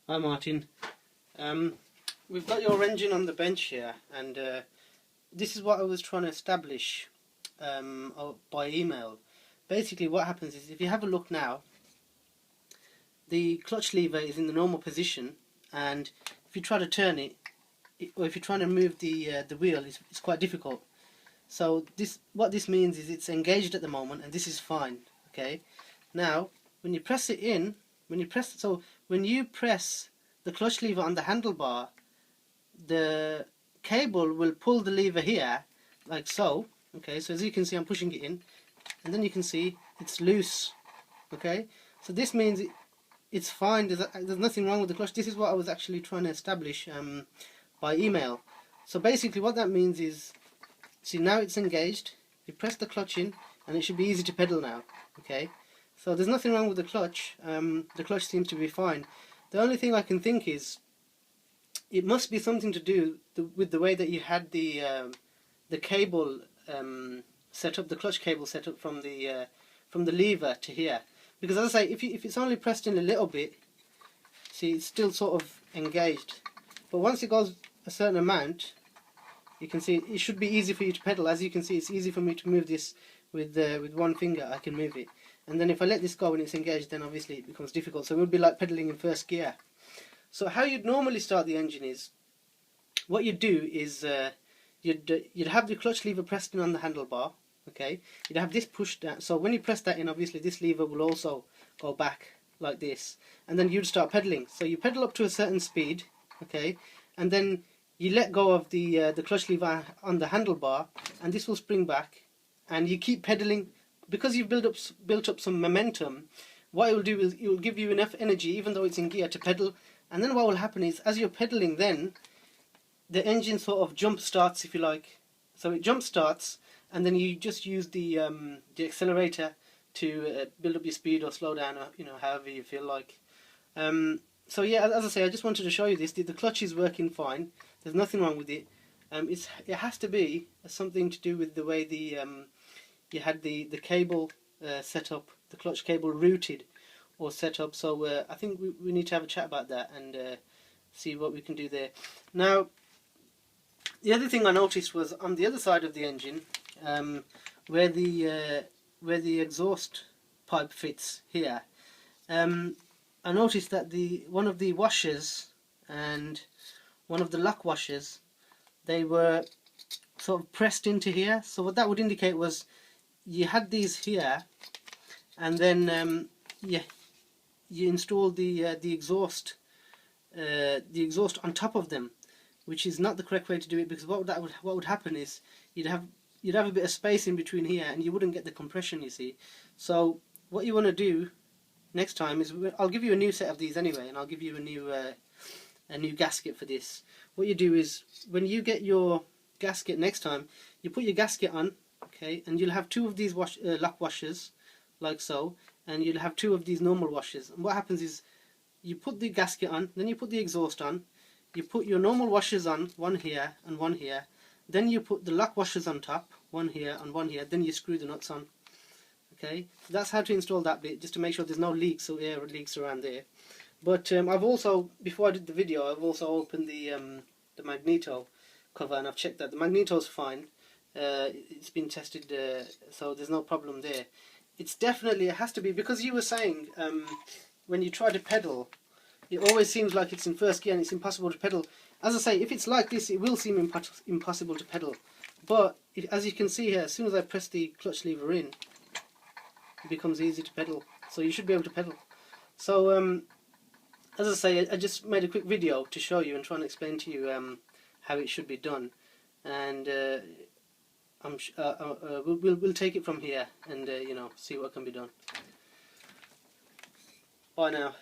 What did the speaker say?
Hi Martin. We've got your engine on the bench here, and this is what I was trying to establish by email. Basically what happens is, if you have a look now, the clutch lever is in the normal position, and if you try to turn it, or if you're trying to move the wheel, it's quite difficult. So what this means is it's engaged at the moment, and this is fine. Okay. Now when you press it in, when you press the clutch lever on the handlebar, the cable will pull the lever here, like so. Okay, so as you can see, I'm pushing it in, and then you can see it's loose. Okay, so this means it's fine. There's nothing wrong with the clutch. This is what I was actually trying to establish by email. So basically what that means is, see, now it's engaged. You press the clutch in, and it should be easy to pedal now. Okay, so there's nothing wrong with the clutch. The clutch seems to be fine. The only thing I can think is, it must be something to do with the way that you had the cable set up, the clutch cable set up from the lever to here. Because as I say, if it's only pressed in a little bit, see, it's still sort of engaged. But once it goes a certain amount, you can see it should be easy for you to pedal. As you can see, it's easy for me to move this with one finger. I can move it, and then if I let this go and it's engaged, then obviously it becomes difficult. So it would be like pedaling in first gear. So how you'd normally start the engine is, what you'd do is you'd have the clutch lever pressed in on the handlebar. Okay, you'd have this pushed down. So when you press that in, obviously this lever will also go back like this, and then you'd start pedaling. So you pedal up to a certain speed, okay, and then you let go of the clutch lever on the handlebar, and this will spring back, and you keep pedaling. Because you've built up some momentum, what it will do is it will give you enough energy, even though it's in gear, to pedal. And then what will happen is, as you're pedaling, then the engine sort of jump starts, if you like. So it jump starts, and then you just use the accelerator to build up your speed or slow down, or however you feel like. So yeah, as I say, I just wanted to show you this. The clutch is working fine. There's nothing wrong with it. It has to be something to do with the way you had the cable set up, the clutch cable routed or set up. So I think we need to have a chat about that and see what we can do there. Now, the other thing I noticed was on the other side of the engine, where the exhaust pipe fits here. I noticed that one of the washers and one of the lock washers, they were sort of pressed into here. So what that would indicate was, you had these here, and then you installed the exhaust on top of them, which is not the correct way to do it. Because what would happen is, you'd have a bit of space in between here, and you wouldn't get the compression, you see. So what you want to do next time is, I'll give you a new set of these anyway, and I'll give you a new gasket for this. What you do is, when you get your gasket next time, you put your gasket on, okay, and you'll have two of these lock washers, like so, and you'll have two of these normal washers. And what happens is, you put the gasket on, then you put the exhaust on, you put your normal washers on, one here and one here, then you put the lock washers on top, one here and one here, then you screw the nuts on. Okay, so that's how to install that bit, just to make sure there's no leaks or air leaks around there. But I've also, before I did the video, I've also opened the magneto cover, and I've checked that the magneto's fine. It's been tested, so there's no problem there. It has to be, because you were saying when you try to pedal, it always seems like it's in first gear and it's impossible to pedal. As I say, if it's like this, it will seem impossible to pedal. But as you can see here, as soon as I press the clutch lever in, it becomes easy to pedal. So you should be able to pedal. So as I say, I just made a quick video to show you and try and explain to you how it should be done. And we'll take it from here and see what can be done. Bye now.